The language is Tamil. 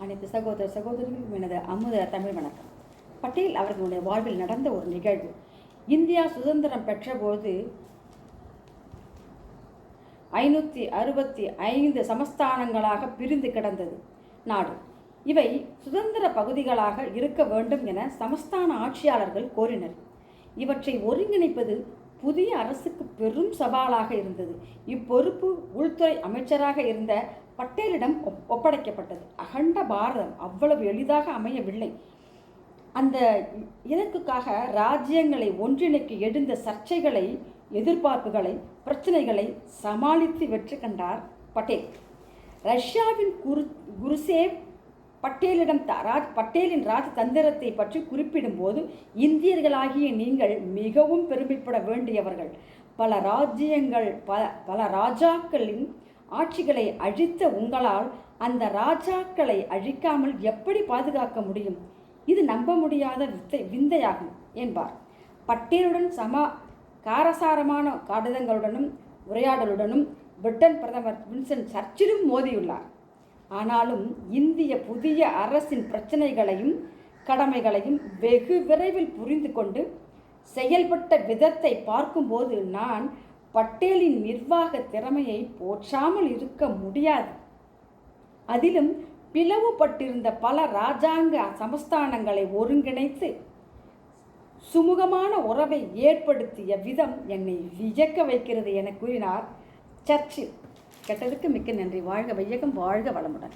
அனைத்து சகோதர சகோதரிகளும் எனது அமுத தமிழ் வணக்கம். பட்டேல் அவர்களுடைய வாழ்வில் நடந்த ஒரு நிகழ்வு. இந்தியா சுதந்திரம் பெற்றபோது 565 சமஸ்தானங்களாக பிரிந்து கிடந்தது நாடு. இவை சுதந்திர பகுதிகளாக இருக்க வேண்டும் என சமஸ்தான ஆட்சியாளர்கள் கோரினர். இவற்றை ஒருங்கிணைப்பது புதிய அரசுக்கு பெரும் சவாலாக இருந்தது. இப்பொறுப்பு உள்துறை அமைச்சராக இருந்த பட்டேலிடம் ஒப்படைக்கப்பட்டது. அகண்ட பாரதம் அவ்வளவு எளிதாக அமையவில்லை. அந்த இலக்குக்காக ராஜ்யங்களை ஒன்றிணைக்க எழுந்த சர்ச்சைகளை, எதிர்பார்ப்புகளை, பிரச்சனைகளை சமாளித்து வெற்றி கண்டார் பட்டேல். ரஷ்யாவின் குருசேவ் பட்டேலின் ராஜதந்திரத்தை பற்றி குறிப்பிடும்போது, இந்தியர்களாகிய நீங்கள் மிகவும் பெருமைப்பட வேண்டியவர்கள். பல ராஜாக்களின் ஆட்சிகளை அழித்த உங்களால் அந்த ராஜாக்களை அழிக்காமல் எப்படி பாதுகாக்க முடியும்? இது நம்ப முடியாத விந்தையாகும் என்பார். பட்டேலுடன் காரசாரமான கடிதங்களுடனும் உரையாடலுடனும் பிரிட்டன் பிரதமர் வின்ஸ்டன் சர்ச்சிலும் மோதியுள்ளார். ஆனாலும் இந்திய புதிய அரசின் பிரச்சனைகளையும் கடமைகளையும் வெகு விரைவில் புரிந்து கொண்டு செயல்பட்ட விதத்தை பார்க்கும்போது நான் பட்டேலின் நிர்வாக திறமையை போற்றாமல் இருக்க முடியாது. அதிலும் பிளவுபட்டிருந்த பல இராஜாங்க சமஸ்தானங்களை ஒருங்கிணைத்து சுமூகமான உறவை ஏற்படுத்திய விதம் என்னை வியக்க வைக்கிறது என கூறினார் சர்ச்சில். கேட்டதுக்கு மிக்க நன்றி. வாழ்க வையகம், வாழ்க வளமுடன்.